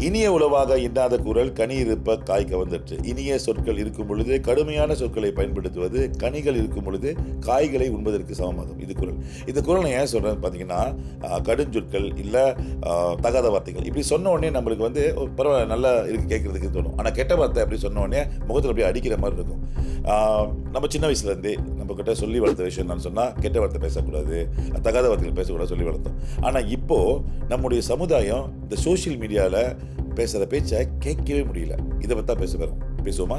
இனிய உளவாக இன்னாத குரல் கனி இருப்ப காய் கவர்ந்தற்று. இனிய சொற்கள் இருக்கும் பொழுது கடுமையான சொற்களை பயன்படுத்துவது கனிகள் இருக்கும் பொழுது காய்களை உண்பதற்கு சமமாகும். இது குரல். இந்த குரல் நான் ஏன் சொல்கிறேன்னு பார்த்தீங்கன்னா, கடுஞ்சொற்கள் இல்லை தகாத வார்த்தைகள் இப்படி சொன்ன உடனே நம்மளுக்கு வந்து பரவாயில்ல நல்லா இருக்கு கேட்குறதுக்கு தோணும். ஆனால் கெட்ட வார்த்தை அப்படி சொன்ன உடனே முகத்தில் அப்படியே அடிக்கிற மாதிரி இருக்கும். நம்ம சின்ன வயசுலேருந்தே நம்ம கிட்ட சொல்லி வளர்த்த விஷயம் என்னன்னு சொன்னால், கெட்ட வார்த்தை பேசக்கூடாது, தகாத வார்த்தைகள் பேசக்கூடாது சொல்லி வளர்த்தோம். ஆனால் இப்போது நம்முடைய சமுதாயம் இந்த சோஷியல் மீடியாவில் பேசுகிற பேச்சை கேட்கவே முடியல. இதை பற்றி தான் பேச வரோம். பேசுவோமா?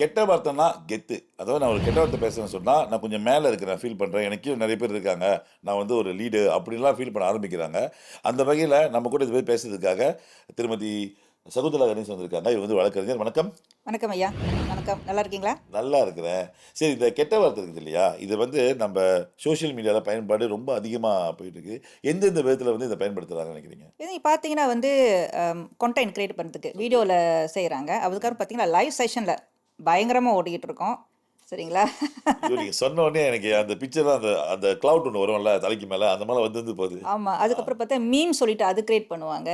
கெட்ட வார்த்தைனா கெத்து. அதாவது நான் ஒரு கெட்ட வார்த்தை பேசுகிறேன்னு சொன்னால், நான் கொஞ்சம் மேலே இருக்கிறேன், ஃபீல் பண்ணுறேன், எனக்கு நிறைய பேர் இருக்காங்க, நான் வந்து ஒரு லீடு அப்படின்லாம் ஃபீல் பண்ண ஆரம்பிக்கிறாங்க. அந்த வகையில் நம்ம கூட இது போய் பேசுறதுக்காக திருமதி சகுந்தலா கணேசன் வந்திருக்காங்க. இவர் வந்து வழக்கறிஞர். வணக்கம். வணக்கம் ஐயா. வணக்கம். நல்லா இருக்கீங்களா? நல்லா இருக்கிறேன். சரி, இந்த கெட்ட வார்த்தை இருக்குது இல்லையா, இது வந்து நம்ம சோஷியல் மீடியாவில் பயன்பாடு ரொம்ப அதிகமாக போயிட்டுருக்கு. எந்தெந்த விதத்தில் வந்து இதை பயன்படுத்துகிறாங்கன்னு நினைக்கிறீங்க? இது நீங்கள் பார்த்தீங்கன்னா வந்து கண்டென்ட் கிரியேட் பண்ணுறதுக்கு வீடியோவில் செய்கிறாங்க. அதுக்கப்புறம் பார்த்தீங்கன்னா லைவ் செஷனில் பயங்கரமாக ஓடிக்கிட்டு இருக்கோம். சரிங்களா? நீங்கள் சொன்ன உடனே எனக்கு அந்த பிக்சர் அந்த அந்த கிளவுட் ஒன்று வரும்ல தலைக்கு மேலே, அந்த மாதிரி வந்து போகுது. ஆமாம். அதுக்கப்புறம் பார்த்தா மீம் சொல்லிட்டு அது கிரியேட் பண்ணுவாங்க.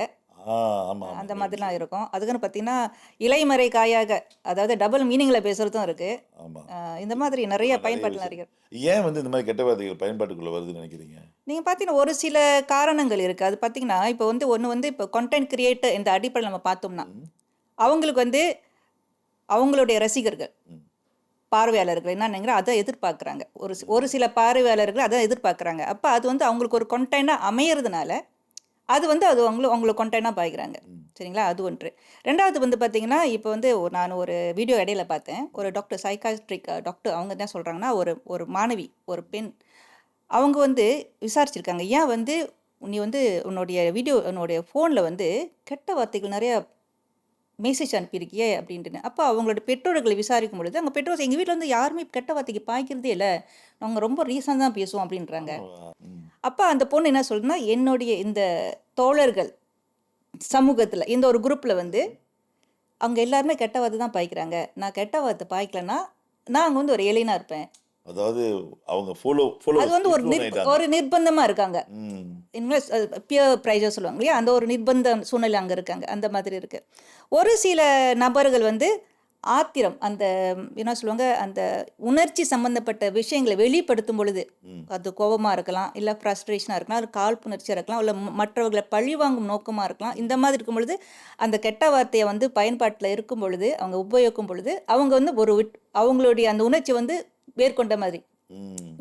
ஆமாம். அந்த மாதிரிலாம் இருக்கும். அதுக்குன்னு பார்த்தீங்கன்னா இலைமறை காயாக, அதாவது டபுள் மீனிங்கில் பேசுகிறதும் இருக்குது. ஆமாம். இந்த மாதிரி நிறைய பயன்பாடுலாம் இருக்குது. ஏன் வந்து இந்த மாதிரி கெட்ட வார்த்தைகள் பயன்பாட்டுக்குள்ளே வருதுன்னு நினைக்கிறீங்க? நீங்கள் பார்த்தீங்கன்னா ஒரு சில காரணங்கள் இருக்குது. அது பார்த்தீங்கன்னா இப்போ வந்து ஒன்று வந்து இப்போ கண்டென்ட் கிரியேட்டர் இந்த அடிப்படையில் நம்ம பார்த்தோம்னா, அவங்களுக்கு வந்து அவங்களுடைய ரசிகர்கள் பார்வையாளர்கள் என்ன நினைக்கிறோம் அதை எதிர்பார்க்குறாங்க. ஒரு சில பார்வையாளர்கள் அதை எதிர்பார்க்குறாங்க. அப்போ அது வந்து அவங்களுக்கு ஒரு கண்டென்ட்டாக அமையிறதுனால அது வந்து அது அவங்களுக்கு கண்டென்ட்டாக பாய்க்கிறாங்க. சரிங்களா? அது ஒன்று. ரெண்டாவது வந்து பார்த்தீங்கன்னா, இப்போ வந்து நான் ஒரு வீடியோ இடையில பார்த்தேன். ஒரு டாக்டர், சைக்காட்ரிக் டாக்டர், அவங்க என்ன சொல்கிறாங்கன்னா, ஒரு மாணவி, ஒரு பெண், அவங்க வந்து விசாரிச்சிருக்காங்க. ஏன் வந்து நீ வந்து உன்னுடைய ஃபோனில் வந்து கெட்ட வார்த்தைகள் நிறையா மெசேஜ் அனுப்பியிருக்கியே அப்படின்ட்டுன்னு. அப்போ அவங்களோட பெற்றோர்களை விசாரிக்கும் பொழுது, அவங்க பெற்றோர் எங்கள் வீட்டில் வந்து யாருமே கெட்ட வார்த்தைக்கு பாய்க்கிறதே இல்லை, நாங்கள் ரொம்ப ரீசனாக தான் பேசுவோம் அப்படின்றாங்க. அப்போ அந்த பொண்ணு என்ன சொல்லுதுன்னா, என்னுடைய இந்த தோழர்கள் சமூகத்தில் இந்த ஒரு குரூப்பில் வந்து அவங்க எல்லாருமே கெட்ட வார்த்தை தான் பாய்க்கிறாங்க. நான் கெட்ட வார்த்தை பாய்க்கலன்னா நான் வந்து ஒரு ஏலியனாக இருப்பேன். அதாவது அவங்க அது வந்து ஒரு நிர்பந்தமாக இருக்காங்க. இன்வெஸ்ட் பியர் ப்ரைஸர் சொல்லுவாங்க இல்லையா, அந்த ஒரு நிர்பந்த சூழ்நிலை அங்கே இருக்காங்க. அந்த மாதிரி இருக்குது. ஒரு சில நபர்கள் வந்து ஆத்திரம், அந்த என்ன சொல்லுவாங்க, அந்த உணர்ச்சி சம்மந்தப்பட்ட விஷயங்களை வெளிப்படுத்தும் பொழுது, அது கோபமாக இருக்கலாம், இல்லை ஃப்ரஸ்ட்ரேஷனாக இருக்கலாம், அது காழ்ப்புணர்ச்சியாக இருக்கலாம், இல்லை மற்றவர்களை பழிவாங்கும் நோக்கமாக இருக்கலாம். இந்த மாதிரி இருக்கும் பொழுது அந்த கெட்ட வார்த்தையை வந்து பயன்பாட்டில் இருக்கும் பொழுது, அவங்க உபயோகிக்கும் பொழுது, அவங்க வந்து அவங்களுடைய அந்த உணர்ச்சி வந்து மேற்கொண்ட மாதிரி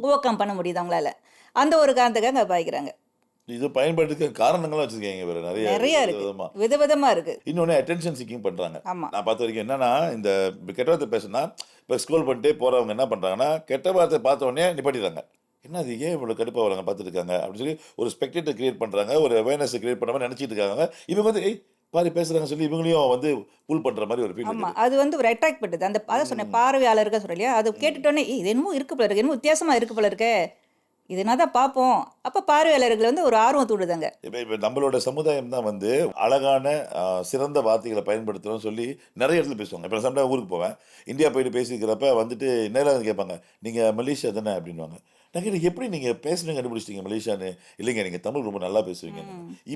ஓவர்கம் பண்ண முடியுது அவங்களால. அந்த ஒரு காரணத்துக்காக பாய்க்கிறாங்க. இது பயன்பாட்டுக்கு காரணங்களும் வச்சிருக்கீங்க, வேற நிறைய இருக்கு, விதவிதமா இருக்கு. இன்னொன்று அட்டென்ஷன் சீக்கிங் பண்றாங்க. ஆமா. நான் பார்த்த வரைக்கும் என்னன்னா, இந்த கெட்ட வார்த்தை பேசுனா இப்போ ஸ்க்ரோல் பண்ணிட்டே போறவங்க என்ன பண்றாங்கன்னா, கெட்ட வார்த்தை பார்த்த உடனே நிப்பாட்டிடுறாங்க. என்ன அது, ஏன் இவ்வளோ கடுப்பாக வராங்க பார்த்துட்டு இருக்காங்க அப்படின்னு சொல்லி ஒரு ஸ்பெக்டேட்டர் கிரியேட் பண்றாங்க, ஒரு அவேர்னஸ் கிரியேட் பண்ண மாதிரி நினைச்சிட்டு இருக்காங்க. இவங்க வந்து பாரு பேசுறாங்க சொல்லி இவங்களையும் வந்து புல் பண்ற மாதிரி ஒரு ஃபீல். ஆமா, அது வந்து ஒரு அட்ராக்ட் பண்ணுது. அந்த அதை சொன்ன பார்வையாளர்கள் சொல்றலையா, அது கேட்டுட்டோன்னே இது என்னமோ இருக்கு போல இருக்கு, என்னமோ வித்தியாசமா இருக்கு போல இருக்கு, இது என்ன தான் பார்ப்போம். அப்போ பார்வையாளர்கள் வந்து ஒரு ஆர்வம் தூண்டுதாங்க. இப்போ நம்மளோட சமுதாயம் தான் வந்து அழகான சிறந்த வார்த்தைகளை பயன்படுத்துகிறோம்னு சொல்லி நிறைய இடத்துல பேசுவாங்க. இப்போ சம்டைம் ஊருக்கு போவேன், இந்தியா போயிட்டு பேசிக்கிறப்ப வந்துட்டு நேராக கேட்பாங்க, நீங்கள் மலேசியா தானே அப்படின்வாங்க. நாங்கள் எப்படி நீங்கள் பேசுனீங்க கண்டுபிடிச்சிட்டீங்க மலேசியான்னு? இல்லைங்க, நீங்கள் தமிழ் ரொம்ப நல்லா பேசுவீங்க.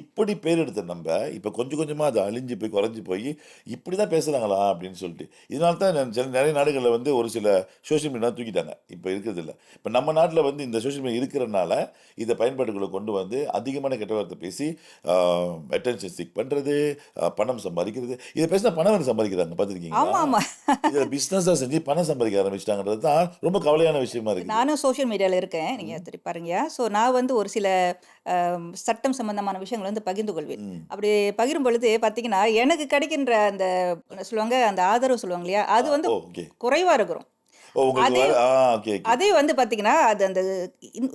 இப்படி பேர் எடுத்த நம்ம இப்போ கொஞ்சம் கொஞ்சமாக அது அழிஞ்சு போய் குறைஞ்சி போய் இப்படி தான் பேசுகிறாங்களா அப்படின்னு சொல்லிட்டு, இதனால தான் நிறைய நாடுகளில் வந்து ஒரு சில சோஷியல் மீடியா தூக்கிட்டாங்க. இப்போ இருக்கிறது இல்லை. இப்போ நம்ம நாட்டில் வந்து இந்த சோஷியல் மீடியா இருக்கிறனால இதை பயன்பாடுகளை கொண்டு வந்து அதிகமான கெட்ட வார்த்தை பேசி அட்டென்ஷன் சீக் பண்ணுறது, பணம் சம்பாதிக்கிறது. இதை பேசினா பணம் வந்து சம்பாதிக்கிறாங்க, பார்த்துருக்கீங்களா? ஆமா ஆமா. இதை பிஸ்னஸாக செஞ்சு பணம் சம்பாதிக்க ஆரம்பிச்சிட்டாங்கிறது தான் ரொம்ப கவலையான விஷயமா இருக்குது. நானும் சோஷியல் மீடியாவில் இருக்கேன், நீங்கள் திருப்பி பாருங்கயா. ஸோ நான் வந்து ஒரு சில சட்டம் சம்பந்தமான விஷயங்களை வந்து பகிர்ந்து கொள்வேன். அப்படி பகிரும் பொழுது பார்த்தீங்கன்னா, எனக்கு கிடைக்கின்ற அந்த சொல்லுவாங்க, அந்த ஆதரவு சொல்லுவாங்க இல்லையா, அது வந்து குறைவாக இருக்கிறோம். அதே வந்து பார்த்தீங்கன்னா, அது அந்த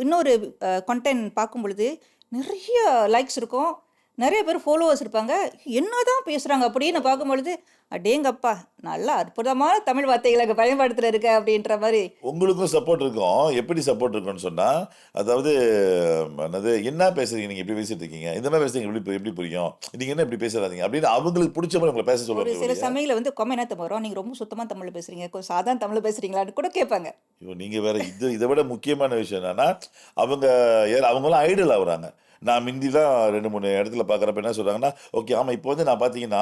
இன்னொரு கண்டென்ட் பார்க்கும் பொழுது நிறைய லைக்ஸ் இருக்கும், நிறைய பேர் ஃபாலோவர்ஸ் இருப்பாங்க. என்னதான் பேசுறாங்க அப்படின்னு பார்க்கும்பொழுது, அடேங்கப்பா! நல்லா அற்புதமான தமிழ் வார்த்தைகள அங்க பயன்படுத்துற இருக்க அப்படின்ற மாரி. உங்களுக்கும் சப்போர்ட் இருக்கும். எப்படி சப்போர்ட் இருக்கும்னு சொன்னா, அதாவது என்னது "என்ன பேசுறீங்க நீங்க இப்படி பேசிட்டு இருக்கீங்க? இந்த மாரி பேசுறீங்க எப்படி எப்படி புரியும்? நீங்க என்ன இப்படி பேசுறாதீங்க?" அப்படின்னு அவங்களுக்கு புடிச்ச மாரி உங்கள பேச ஒரு சொல்லுவாங்களே சில ஒழிய, சமயங்கள்ல வந்து கமெண்ட் என்ன வரும், "நீங்க ரொம்ப சுத்தமா தமிழ்ல பேசுறீங்க. கொஞ்சம் சாதாரண தமிழ்ல பேசுறீங்களான்னு" கூட கேட்பாங்க. ஐயோ! நீங்க வேற இத விட முக்கியமான விஷயம் என்னன்னா, அவங்க அவங்கலாம் ஐடல் ஆவுறாங்க. நான் மிந்திலாம் 2, 3 இடத்துல பார்க்குறப்ப என்ன சொல்றாங்கன்னா, ஓகே ஆமா இப்போ வந்து நான் பார்த்தீங்கன்னா,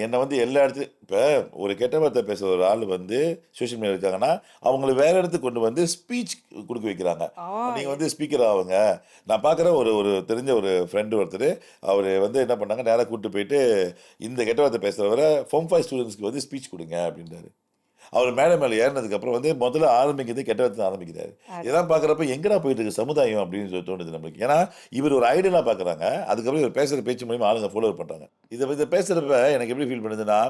என்ன வந்து எல்லா இடத்துலயும் இப்ப ஒரு கெட்ட வார்த்தை பேசுற ஒரு ஆள் வந்து சோசியல் மீடியால இருக்காங்கன்னா, அவங்கள வேற இடத்துக்கு கொண்டு வந்து ஸ்பீச் குடுக்க வைக்கிறாங்க. ஆ நீங்க எ வந்து ஸ்பீக்கர் ஆவுங்க. நான் பார்க்குறேன் ஒரு தெரிஞ்ச ஒரு ஃப்ரெண்ட் ஒருத்தரு, அவரு வந்து என்ன பண்ணாங்க, நேரா கூட்டு போயிட்டு, இந்த கெட்ட வார்த்தை பேசுறவர ஃபார்ம் 5 ஸ்டூடண்ட்ஸ்க்கு வந்து ஸ்பீச் குடுங்க அப்படின்றாரு. அவர் மேடை மேல ஏறுனதுக்கு அப்புறம் வந்து முதல்ல ஆரம்பிக்கிறது கெட்ட வார்த்தை ஆரம்பிக்கிறாரு. அட இதெல்லாம் பார்க்குறப்ப எங்கடா போயிட்டு இருக்கு சமுதாயம் அப்படின்னு தோணுது நம்மளுக்கு. ஏன்னா, இவர் ஒரு ஐடியலா பார்க்குறாங்க. அதுக்கப்புறம் இவர் பேசுற பேச்சு மூலியமா ஆளுங்க ஃபாலோ பண்றாங்க. இத பேசுறப்ப எனக்கு எப்படி ஃபீல் பண்ணுதுன்னா,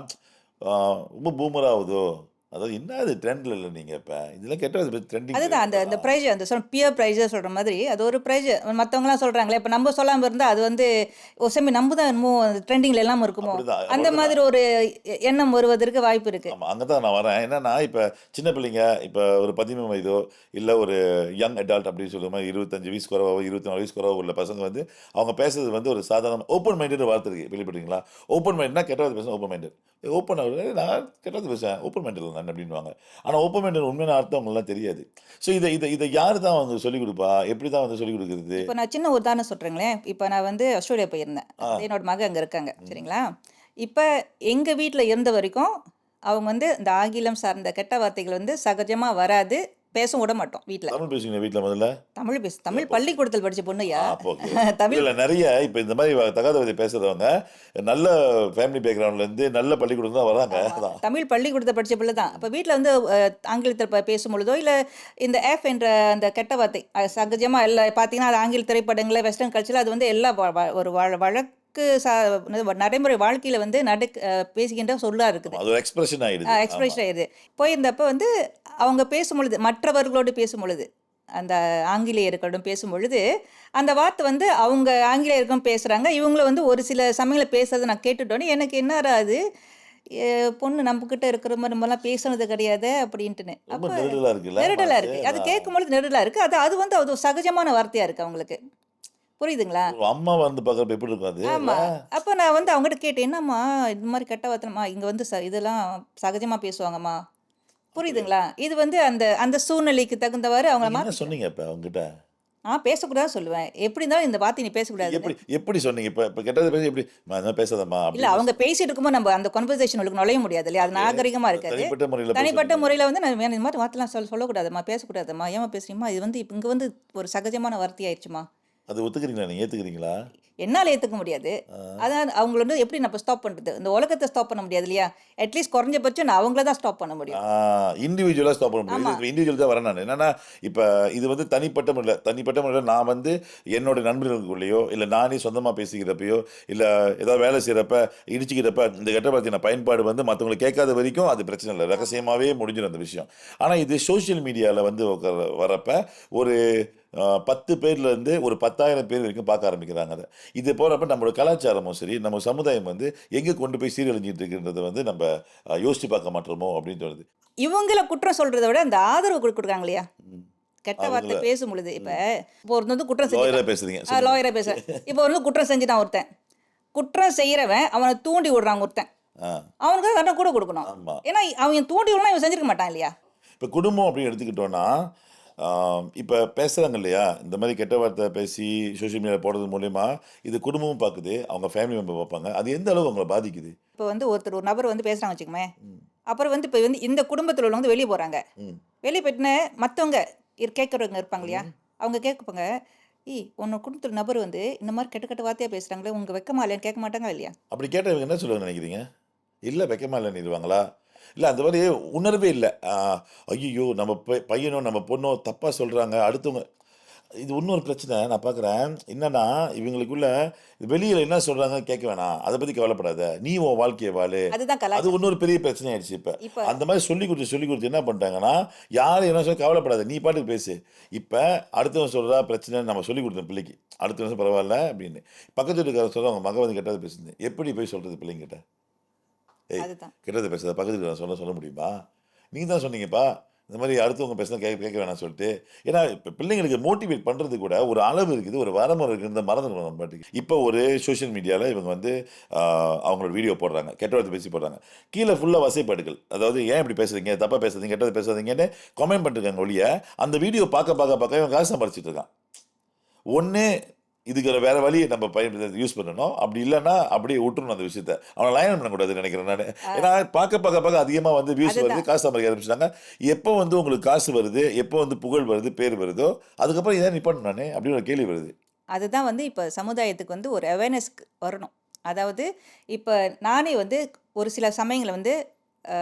ஆ ரொம்ப பூமரா ஆவுதோ! அதாவது என்னது ட்ரெண்ட்ல இல்ல நீங்க இப்ப. இதெல்லாம் கெட்ட வார்த்தை ட்ரெண்டிங்ல அதுதான் அந்த அந்த இப்பலாம். ப்ரைஸ் அந்த பியர் ப்ரைஸர் சொல்ற மாதிரி, அது ஒரு ப்ரைஸ். மத்தவங்கலாம் சொல்றாங்களே, இப்ப நம்ம சொல்லாம இருந்தா அது வந்து ஒரு சமயம் நம்ம தான் என்னமோ ட்ரெண்டிங்ல இல்லாம இருக்குமோ? அப்படிதான். அந்த அப்படிதான் மாதிரி ஒரு எண்ணம் வருவதற்கு வாய்ப்பு இருக்கு. ஆமா. அங்க தான் நான் வரேன். என்னன்னா, இப்ப சின்ன பிள்ளைங்க, இப்ப ஒரு 13 வயதோ, இல்ல ஒரு யங் அடல்ட் அப்படின்னு சொல்ற மாரி 25 வயசு குறைவாவோ, 24 வயசு குறைவாவோ உள்ள பசங்க வந்து, அவங்க பேசுறது வந்து ஒரு சாதாரண ஓப்பன் மைண்டட் வார்த்தை இருக்கு. கேள்விப்பட்டீங்களா? ஓப்பன் மைண்ட்னா கெட்ட வார்த்தை பேசுனா ஓப்பன் மைண்டட். ஓப்பன் நான் கெட்ட வார்த்தை பேசுவேன். ஓப்பன் மைண்டட் நான் அப்படின்னுவாங்க. ஆனா ஓப்பன் மைண்டட் உண்மையான அர்த்தம் அவங்களுக்குலாம் தெரியாது. ஸோ இத இத இத யாரு தான் வந்து சொல்லிக் குடுப்பா? எப்படி தான் வந்து சொல்லிக் குடுக்குறது? இப்ப நான் சின்ன உதாரணம் சொல்றேங்களேன். இப்ப நான் வந்து ஆஸ்திரேலியா போயிருந்தேன். ஆ. என்னோட மக அங்க இருக்காங்க. ம். சரிங்களா? இப்ப எங்க வீட்ல இருந்த வரைக்கும், அவங்க வந்து இந்த ஆங்கிலம் சார்ந்த கெட்ட வார்த்தைகள் வந்து சகஜமா வராது. பேசவும் விட மாட்டோம் வீட்ல. தமிழ் பேசுவீங்களா வீட்ல முதல்ல? தமிழ் பேசு தமிழ் அப்போ பள்ளிக்கூடத்தில் படிச்ச பொண்ணுயா. அப்போ ஓகே. இல்ல, தமிழ் இல்ல நெறைய இப்ப இந்த மாரி தகாத வார்த்தை பேசுறவங்க, நல்ல ஃபேமிலி பேக்கிரவுண்ட்லேருந்து, நல்ல பள்ளிக்கூடத்துல தான் வராங்க. ஆமா. அதான். தமிழ் பள்ளிக்கூடத்துல படிச்ச பிள்ளை தான். அப்ப வீட்ல வந்து ஆங்கிலத்தில பேசும்பொழுதோ, இல்ல இந்த என்ற அந்த கெட்ட வார்த்தை சகஜமா பார்த்தீங்கன்னா, அது ஆங்கில திரைப்படங்கள்ல, வெஸ்டர்ன் கல்ச்சர்ல அது வந்து எல்லா வ வ ஒரு வழக்கு என்னது நடைமுறை வாழ்க்கையில வந்து பேசுகின்ற சொல்லா இருக்குது. அது ஒரு எக்ஸ்பிரஷன் ஆயிடுது. ஆமா. எக்ஸ்பிரஷன் இது. போயிருந்தப்ப வந்து அவங்க பேசும்பொழுது, மற்றவர்களோடு பேசும்பொழுது, அந்த ஆங்கிலேயர்களுடன் பேசும்பொழுது, அந்த வார்த்தை வந்து அவங்க ஆங்கிலேயர்களும் பேசுறாங்க. இவங்களும் வந்து ஒரு சில சமயங்கள்ல பேசுறத நான் கேட்டுட்டோனே, எனக்கு என்னடா இது! எ பொண்ணு நம்மகிட்ட இருக்கிற மாரி நம்மலாம் பேசுனது கிடையாதே! அப்படின்ட்டுன்னு. ரொம்ப அப்ப நெருடலா இருக்குல்ல நெருடலா மனசு. இருக்கு. அது அதான். கேட்கும்பொழுது நெருடலா இருக்கு. அது அது வந்து அது ஒரு சகஜமான வார்த்தையா இருக்கு அவங்களுக்கு. புரியுதுங்களா? ஒரு அம்மாவா இருந்து பார்க்குறப்ப எப்படி இருக்கும் அது? இல்ல? ஆமா. அப்ப நான் வந்து அவங்ககிட்ட கேட்டேன். "என்னம்மா இந்த மாரி கெட்ட வார்த்தைம்மா, இங்க வந்து இதெல்லாம் சகஜமா பேசுவாங்கம்மா." அப்படியா? புரியுதுங்களா? இது வந்து அந்த அந்த சூழ்நிலைக்கு தகுந்தவாறு அவங்கள நீங்க என்ன மாத்திக்கிட்டேன். சொன்னீங்க இப்ப அவங்ககிட்ட? நான் பேசக்கூடாதுன்னு சொல்லுவேன். எப்படி இருந்தாலும் இந்த வார்த்தைய நீ பேசக்கூடாதுன்னு. எப்படி எப்படி சொன்னீங்க? இப்ப இப்ப கெட்டத பேசி எப்படி? "அம்மா இந்த மாரி பேசாதம்மா" இல்ல அப்படின்னு அவங்க பேசிட்டு இருக்கும்போது நம்ம அந்த கன்வர்சேஷன் உள்ள நுழைய முடியாது இல்லையா? அது ஓகே. நாகரிகமா இருக்காது. தனிப்பட்ட முறையில போய் தனிப்பட்ட சொன்னீங்க. முறையில வந்து நான் இந்த மாரி வார்த்தைலாம் சொல்லக்கூடாதும்மா, பேசக்கூடாதும்மா, ஏம்மா பேசுறீங்கம்மா? இது வந்து இங்க வந்து ஒரு சகஜமான வார்த்தையாயிருச்சும்மா. அது ஒத்துக்கிறீங்களா? நீங்க ஏத்துக்கிறீங்களா? என்னால ஏத்துக்க முடியாது. ஆ. அதான் அவங்கள வந்து எப்படி நம்ம ஸ்டாப் பண்றது? இந்த உலகத்த ஸ்டாப் பண்ண முடியாது இல்லையா? அட்லீஸ்ட் குறைஞ்சபட்சம் நான் அவங்கள தான் ஸ்டாப் பண்ண முடியும். இண்டிவிஜுவலா ஸ்டாப் பண்ண முடியாது. ஆமா. இது இண்டிவிஜுவல் தான் வரேன் நானு. என்னன்னா, இப்ப இது வந்து தனிப்பட்ட முறையில நான் வந்து என்னோட நண்பர்களுக்குள்ளேயோ, இல்ல நானே சொந்தமா பேசிக்கிறப்பயோ, இல்ல ஏதாவது வேலை செய்றப்ப, இடிச்சுக்கிறப்ப இந்த கெட்ட வார்த்தையின் பயன்பாடு வந்து மத்தவங்களுக்கு கேட்காத வரைக்கும் அது பிரச்சனை இல்ல. ஆமா. ரகசியமாவே முடிஞ்சிரும் அந்த விஷயம். ஆனா இது சோசியல் மீடியால வந்து வரப்ப ஒரு 10 பேர்ல இருந்து ஒரு 10,000 பேர் வரைக்கும் பார்க்க ஆரம்பிக்கிறாங்க அத. இது போறப்ப நம்மளோட கலாச்சாரமும் சரி, நம்ம சமுதாயம் வந்து எங்க கொண்டு போய் சீரழிஞ்சிட்டு இருக்குன்றத வந்து நம்ம யோசிச்சு பார்க்க மாட்றோமோ அப்படின்னு தோணுது. இவங்கள குற்றம் சொல்றத விட, அந்த ஆதரவு குடுக்குறாங்க இல்லையா? ம். கெட்ட வார்த்தை அவங்கள பேசும்பொழுது, இப்ப ம். இப்போ ஒருத்தன் வந்து குற்றம் லாயரா செஞ்சுட்டான். பேசுறீங்க. சொல்லுங்க. லாயரா பேசுறேன். இப்போ வந்து குற்றம் செஞ்சுட்டான் ஒருத்தன். குற்றம் செய்றவன் அவன தூண்டி விடுறான் ஒருத்தன். ஆ. அவனுக்கு தண்டனை கூட குடுக்கணும். ஆமா. ஏன்னா, அவன் தூண்டி விடலனா இவன் செஞ்சிருக்க மாட்டான் இல்லையா? இப்ப குடும்பம் அப்படின்னு எடுத்துக்கிட்டோம்னா, ஆ இப்ப பேசுறாங்க இல்லையா? இந்த மாரி கெட்ட வார்த்தை பேசி சோசியல் மீடியால போடுறது மூலியமா, இது குடும்பமும் பார்க்குது. அவங்க ஃபேமிலி மெம்பர் பார்ப்பாங்க. அது எந்த அளவு அவங்கள பாதிக்குது? இப்போ வந்து ஒரு நபர் வந்து பேசுறாங்க வச்சுக்கோங்களேன். ம். அப்புறம் வந்து இப்போ வந்து இந்த குடும்பத்துல உள்ளவங்க வந்து வெளிய போறாங்க. ம். வெளிய போயிட்டுன்னு மத்தவங்க கேட்கறவங்க இருப்பாங்க இல்லையா? ம். அவங்க கேட்பாங்க, "ஏய் உன்ன குடும்பத்துல நபர் வந்து இந்த மாரி கெட்ட கெட்ட வார்த்தையா பேசுறாங்களே, உங்களுக்கு வெட்கமா இல்லையான்னு?" கேட்க மாட்டாங்களா இல்லையா? அப்படி கேட்டா இவங்க என்ன சொல்லுவாங்கன்னு நினைக்கிறீங்க? இல்ல வெட்கமா இல்லன்னிருவாங்களா? இல்ல அந்த மாரி உணர்வே இல்ல. ஐய்யய்யோ! நம்ம பையனோ, நம்ம பொண்ணோ தப்பா சொல்றாங்க. அடுத்தவங்க இது இன்னொரு பிரச்சனை நான் பார்க்குறேன். என்னன்னா, இவங்களுக்குள்ள வெளியில என்ன சொல்றாங்கன்னு கேட்க வேணாம். அத பத்தி கவலைப்படாத. நீ உன் வாழ்க்கைய வாழு. அதுதான் அது கலாச்சாரம். இன்னொரு பெரிய பிரச்சனை ஆயிடுச்சு இப்ப. இப்ப அந்த மாரி சொல்லிக் குடுத்து என்ன பண்ணிட்டாங்கன்னா, யாரும் என்ன சொல்ல கவலைப்படாத. நீ பாட்டுக்கு பேசு. இப்ப அடுத்தவன் சொல்றா பிரச்சனைன்னு நம்ம சொல்லிக் குடுத்தோம் பிள்ளைக்கு. அடுத்தவன் பரவால்ல அப்படின்னு. பக்கத்து வீட்டுக்காரர் சொல்றா, உங்க மக வந்து கெட்டது பேசுது. எப்படி போய் சொல்றது பிள்ளைங்ககிட்ட? ஏய், அதுதான். கெட்டது பேசாத. பக்கத்து வீட்டுக்காரன் சொல்ல முடியுமா? நீங்க தான் சொன்னீங்கப்பா. இந்த மாரி அடுத்தவங்க பேசினா கேட்க கேட்க வேணாம்னு சொல்லிட்டு. ஏன்னா, இப்ப பிள்ளைங்களுக்கு மோட்டிவேட் பண்றது கூட ஒரு அளவு இருக்குது, ஒரு வரமுறை இருக்குன்றத மறந்துடுறோம் நம்ம பாட்டுக்கு. இப்போ ஒரு சோசியல் மீடியால இவங்க வந்து ஆ அவங்களோட வீடியோ போடுறாங்க. கெட்ட வார்த்தை பேசி போடுறாங்க. கீழ ஃபுல்லா வசைப்பாடுகள். அதாவது ஏன் இப்படி பேசுறீங்க? தப்பா பேசாதீங்க, கெட்டது பேசாதீங்கன்னு கமெண்ட் பண்ணிருக்காங்க ஒழிய, அந்த வீடியோ பார்க்க இவன் காசு சம்பாரிச்சுட்டு இருக்கான். ஒண்ணு இதுக்கு வேற வழியை நம்ம பயன்படுத்த யூஸ் பண்ணணும். அப்படி இல்லைன்னா அப்படியே விட்டுறணும் அந்த விஷயத்த. அவனை லயன் பண்ணக்கூடாதுன்னு நினைக்கிறேன் நான். ஏன்னா பார்க்க அதிகமாக வந்து வியூஸ் வருது, அதுதான். காசு சம்பாதிக்க ஆரம்பிச்சிட்டாங்க. எப்போ வந்து உங்களுக்கு காசு வருது, எப்போ வந்து புகழ் வருது, பேர் வருதோ அதுக்கப்புறம் இதை நிப்பாட்டணும் நானே அப்படின்னு ஒரு கேள்வி வருது. அதுதான் வந்து இப்ப சமுதாயத்துக்கு வந்து ஒரு அவேர்னஸ் வரணும். அதாவது இப்ப நானே வந்து ஒரு சில சமயங்கள்ல வந்து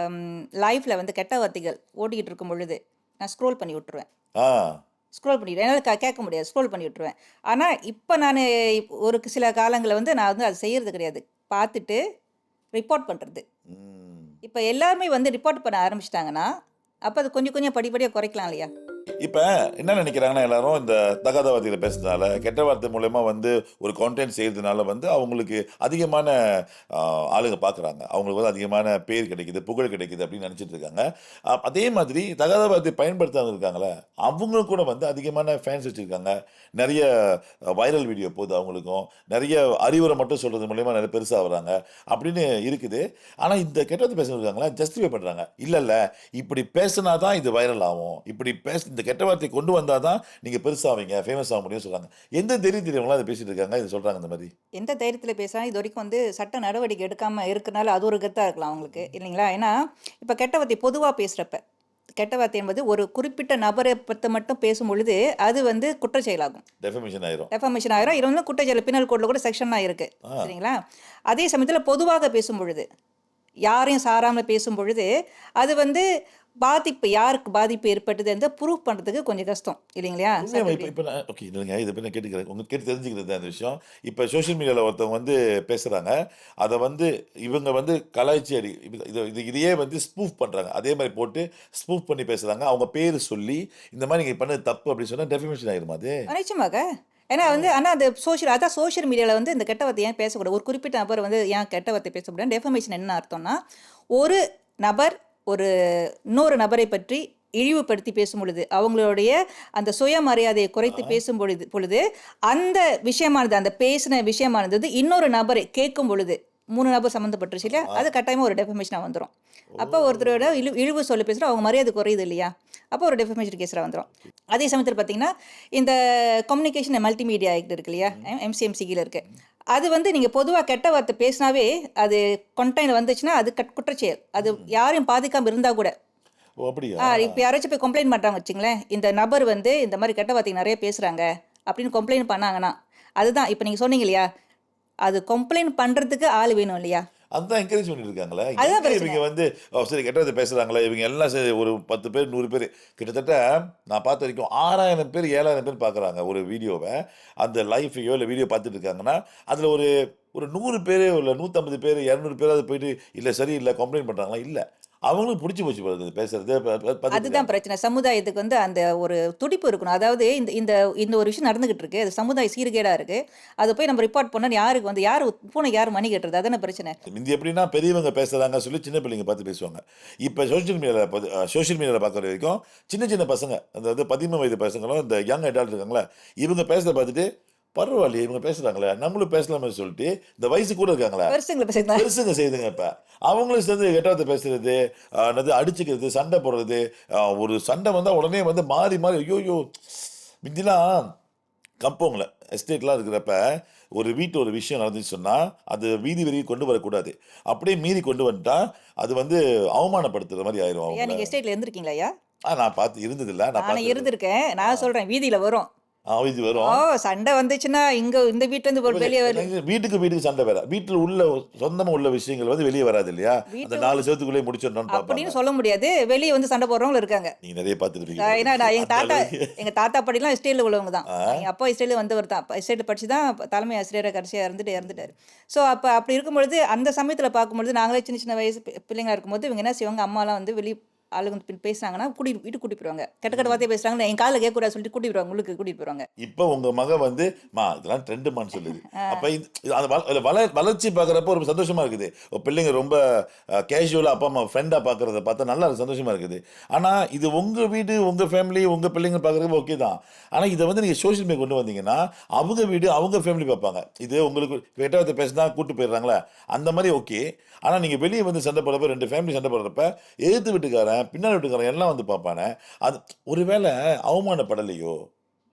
லைஃப்ல வந்து கெட்ட வார்த்தைகள் ஓடிக்கிட்டு இருக்கும் பொழுது நான் ஸ்க்ரோல் பண்ணி விட்டுருவேன். ஆ ஸ்க்ரோல் பண்ணிவிடுவேன். என்னால் கேட்க முடியாது. ஸ்க்ரோல் பண்ணி விட்டுருவேன். ஆனா இப்ப நானு ஒரு சில காலங்கள்ல வந்து நான் வந்து அது செய்யறது கிடையாது. பார்த்துட்டு ரிப்போர்ட் பண்றது. ம். இப்ப எல்லாருமே வந்து ரிப்போர்ட் பண்ண ஆரம்பிச்சுட்டாங்கன்னா, அப்ப அது கொஞ்சம் கொஞ்சம் படிப்படியா குறைக்கலாம் இல்லையா? இப்ப என்ன நினைக்கிறாங்கன்னா எல்லாரும் இந்த தகாத வார்த்தையில பேசுறதுனால, கெட்ட வார்த்தை மூலியமா வந்து ஒரு கான்டென்ட் செய்றதுனால வந்து அவங்களுக்கு அதிகமான ஆ ஆளுங்க பார்க்குறாங்க. அவங்களுக்கு வந்து அதிகமான பேர் கிடைக்குது, புகழ் கிடைக்குது அப்படின்னு நினைச்சிட்டு இருக்காங்க. அதே மாதிரி தகாத வார்த்தை பயன்படுத்தாதவங்க இருக்காங்கல்ல, அவங்களும் கூட வந்து அதிகமான ஃபேன்ஸ் வச்சிருக்காங்க. நெறைய வைரல் வீடியோ போகுது அவங்களுக்கும். நெறைய அறிவுரை மட்டும் சொல்றது மூலியமா நெறைய பெருசா வர்றாங்க. அப்படின்னு இருக்குது. ஆனா இந்த கெட்ட வார்த்தை பேசுறவங்க இருக்காங்களா, ஜஸ்டிஃபை பண்றாங்க. இல்ல இப்படி பேசினா தான் இது வைரல் ஆகும். இப்படி இந்த கெட்ட வார்த்தையை கொண்டு வந்தா தான் நீங்க பெருசாவீங்க, ஃபேமஸ் ஆக முடியும்னு சொல்றாங்க. எந்த தைரியம் தெரியுங்களா இத பேசிட்டு இருக்காங்க, இத சொல்றாங்க இந்த மாரி? எந்த தைரியத்துல பேசினாலும் இதுவரைக்கும் வந்து சட்ட நடவடிக்கை எடுக்காம இருக்கனால அது ஒரு கெத்தா இருக்கலாம் அவங்களுக்கு. இல்லைங்களா? ஏன்னா, இப்ப கெட்ட வார்த்தை பொதுவா பேசுறப்ப, கெட்ட வார்த்தை என்பது ஒரு குறிப்பிட்ட நபரை பத்தி மட்டும் பேசும்பொழுது, அது வந்து குற்றச் செயலாகும். டெஃபமேஷன் ஆயிரும். டெஃபமேஷன் ஆயிரும். இது வந்து குற்றச்செயல் பினல் கோட்ல கூட செக்ஷன்லாம் இருக்கு. ஆ. சரிங்களா? அதே சமயத்துல பொதுவாக பேசும்பொழுது, யாரையும் சாராம பேசும்பொழுது, அது வந்து யாருக்கு பாதிப்பு ஏற்பட்டது என்று ப்ரூவ் பண்றதுக்கு கொஞ்சம் கஷ்டம். இல்லைங்களா? உண்மையாவா? இப்ப இப்ப நான் ஓகே இல்லைங்க. இத பத்தி நான் கேட்டுக்கிறேன். உங்க கேட்டு தெரிஞ்சுக்கிறது தான் இந்த விஷயம். இப்ப சோசியல் மீடியால ஒருத்தவங்க வந்து பேசுறாங்க. அத வந்து இவங்க வந்து கலாய்ச்சி இதையே வந்து ஸ்பூஃப் பண்றாங்க. அதே மாரி போட்டு ஸ்பூஃப் பண்ணி பேசுறாங்க. அவங்க பேரு சொல்லி, இந்த மாரி நீங்க பண்ணது தப்பு அப்படின்னு சொன்னா டெஃபமேஷன் ஆயிருமா அது? நிச்சயமாக. ஏன்னா வந்து ஆனா அந்த சோஷியல் மீடியால வந்து இந்த கெட்ட வார்த்தை ஏன் பேசக்கூடாது? ஒரு குறிப்பிட்ட நபர் வந்து ஏன் கெட்ட வார்த்தை பேசக்கூடாது? டெஃபமேஷன் என்ன அர்த்தம்னா, ஒரு நபர் ஒரு இன்னொரு நபரை பற்றி இழிவுபடுத்தி பேசும் பொழுது, அவங்களுடைய அந்த சுயமரியாதையை குறைத்து பேசும் பொழுது, அந்த விஷயமானது அந்த பேசின விஷயமானது வந்து இன்னொரு நபரை கேட்கும் பொழுது, 3 நபர் சம்மந்தப்பட்டுருச்சு இல்லையா? ஆமா. அது கட்டாயமா ஒரு டெஃபமேஷனா வந்துரும். அப்போ ஓ! ஒருத்தரோட இழிவு சொல்லி பேசுறோம், அவங்க மரியாதை குறையுது இல்லையா? அப்போ ஒரு டெஃபமேஷன் கேஸ்ல வந்துரும். அதே சமயத்துல பார்த்தீங்கன்னா, இந்த கம்யூனிகேஷன் மல்டிமீடியா ஆக்ட் இருக்கு இல்லையா? எம்சிஎம்சி கீழ இருக்கு. அது வந்து நீங்க பொதுவா கெட்ட வார்த்தை பேசினாவே, அது கண்டெய்னர் வந்துச்சுன்னா, அது குற்றச்செயல். அது யாரையும் பாதிக்காம இருந்தா கூட. ஓ! அப்படியா? இப்ப யாராச்சும் போய் கம்ப்ளைண்ட் பண்றாங்க வச்சுங்களேன், இந்த நபர் வந்து இந்த மாரி கெட்ட வார்த்தை நெறைய பேசுறாங்க, அப்படின்னு கம்ப்ளைண்ட் பண்ணாங்கன்னா, அதுதான் இப்ப நீங்க சொன்னீங்க இல்லையா? அது கம்ப்ளைண்ட் பண்றதுக்கு ஆள் வேணும் இல்லையா? அதுதான் என்கரேஜ் பண்ணிட்டு இருக்காங்களே. அதுதான் எங்க பிரச்சனை. இவங்க வந்து சரி கெட்ட வார்த்தை பேசுறாங்களே, இவங்க எல்லாம் சரி ஒரு 10 பேர், 100 பேர் கிட்டத்தட்ட நான் பார்த்த வரைக்கும் 6000 பேர், 7000 பேர் பார்க்குறாங்க ஒரு வீடியோவ. அந்த லைஃபையோ இல்ல வீடியோ பார்த்துட்டு இருக்காங்கன்னா, அதுல ஒரு ஒரு 100 பேரு, இல்ல 150 பேரு, 200 பேராவது போயிட்டு, இல்ல சரியில்ல கம்ப்ளைண்ட் பண்றாங்களா? இல்ல. அவங்களுக்கு புடிச்சு போச்சு போல இருக்குது பேசுறது. பார்த்துட்டு அதுதான் இருக்காங்க. பிரச்சனை. சமுதாயத்துக்கு வந்து அந்த ஒரு துடிப்பு இருக்கணும். அதாவது இந்த இந்த இந்த ஒரு விஷயம் நடந்துகிட்டு இருக்கு. அது சமுதாய சீர்கேடா இருக்கு. அத போய் நம்ம ரிப்போர்ட் பண்ணா யாருக்கு வந்து பூனைக்கு யாரு மணி கட்டுறது? அதானே பிரச்சனை. மிந்தி எப்படின்னா பெரியவங்க பேசுறாங்க சொல்லி சின்ன பிள்ளைங்க பார்த்து பேசுவாங்க. இப்ப சோசியல் மீடியால பார்க்குற வரைக்கும் சின்ன சின்ன பசங்க, அதாவது 13 வயது பசங்களும் இந்த யங் அடல்ட் இருக்காங்களா, இவங்க பேசுறத பார்த்துட்டு பரவாயில்லையே இவங்க பேசுறாங்களே, நம்மளும் பேசலாமே சொல்லிட்டு இந்த வயசு கூட இருக்காங்களா, பெருசுங்கள பேசுறதா? பெருசுங்க செய்யுதுங்க இப்ப. அவங்களும் சேர்ந்து கெட்ட வார்த்தை பேசுறது, என்னது அடிச்சுக்கிறது, சண்டை போடுறது, ஒரு சண்டை வந்தா உடனே வந்து மாறி மாறி ஐயோயோ! மிந்திலாம் கம்பவுண்ட்ல, எஸ்டேட்லாம் இருக்கிறப்ப, ஒரு விஷயம் நடந்துச்சு சொன்னா, அது வீதி வரைக்கும் கொண்டு வரக்கூடாது. அப்படியே மீறி கொண்டு வந்துட்டா, அது வந்து அவமானப்படுத்துற மாரி ஆயிரும் ஐயா அவங்கள. நீங்க எஸ்டேட்ல இருந்திருக்கீங்களா ஐயா? நான் பார்த்து இருந்ததில்ல. நான் நானே பார்த்துருக்கேன். இருந்திருக்கேன். ஆ. நான் சொல்றேன் வீதியில வரும். இது ஓ வரும். சண்டை வந்துச்சுன்னா இங்க இந்த வீட்டுல இருந்து ஒரு வெளியே வீட்டுக்கு வீட்டுக்கு சண்டை வேற. வீட்டில் உள்ள சொந்தமா உள்ள விஷயங்கள் வந்து வெளியே வராது இல்லையா? அந்த வீட்டு 4 செவத்துக்குள்ளேயே முடிச்சிடணும்னு பார்ப்பாங்க. அப்படின்னு சொல்ல முடியாது. வெளியே வந்து சண்டை போடுறவங்களும் இருக்காங்க. நீங்க நிறைய பார்த்துருப்பீங்க போல ஏன்னா இருக்கு. நான் அந்த அளவுக்கு. எங்க தாத்தா பாட்டிலாம் எஸ்டேட்ல உள்ளவங்க தான். ஆ. எங்க அப்பா எஸ்டேட்ல வந்தவர் தான். எஸ்டேட் படிச்சு தான் தலைமை ஆசிரியரா கடைசியா இறந்துட்டாரு. ஸோ அப்படி இருக்கும்பொழுது அந்த சமயத்துல பார்க்கும்பொழுது நாங்களே சின்ன சின்ன வயசு பிள்ளைங்களா இருக்கும்போது இவங்க என்ன செய்வாங்க, அம்மாலாம் வந்து வெளிய ஆளுங்க பேசுனாங்கன்னா வீட்டுக்கு கூட்டிட்டு போயிருவாங்க. கெட்ட கெட்ட வார்த்தையை பேசுறாங்கன்னு என் காதுல கேட்கக்கூடாது சொல்லிட்டு கூட்டிட்டு போயிருவாங்க. உள்ளுக்கு கூட்டிட்டு போயிருவாங்க. இப்ப உங்க மக வந்து இதெல்லாம் ட்ரெண்டுமான்னு சொல்லுது. அப்ப அது வளர்ச்சி பார்க்குறப்ப ஒரு சந்தோஷமா இருக்குது. பிள்ளைங்க ரொம்ப கேஷுவலா அப்பா அம்மா ஃப்ரெண்டா பார்க்கறத பார்த்தா நல்லா சந்தோஷமா இருக்குது. ஆனா இது உங்க வீடு, உங்க ஃபேமிலி, உங்க பிள்ளைங்க பார்க்குறப்ப ஓகே தான். ஆனா இதை வந்து நீங்க சோஷியல் மீடியா கொண்டு வந்தீங்கன்னா அவங்க வீடு, அவங்க ஃபேமிலி பார்ப்பாங்க. இது உங்களுக்கு கெட்டவத்தை பேசினா கூட்டு போயிடுறாங்களே அந்த மாதிரி ஓகே. ஆனா நீங்க வெளியே வந்து சண்டை போடுறப்ப 2 ஃபேமிலி சண்டை போடுறப்ப எதிர்த்து வீட்டுக்காரன், பின்னாடி வீட்டுக்காரன் எல்லாம் வந்து பார்ப்பானே. அது ஒருவேளை அவமானப்படலையோ?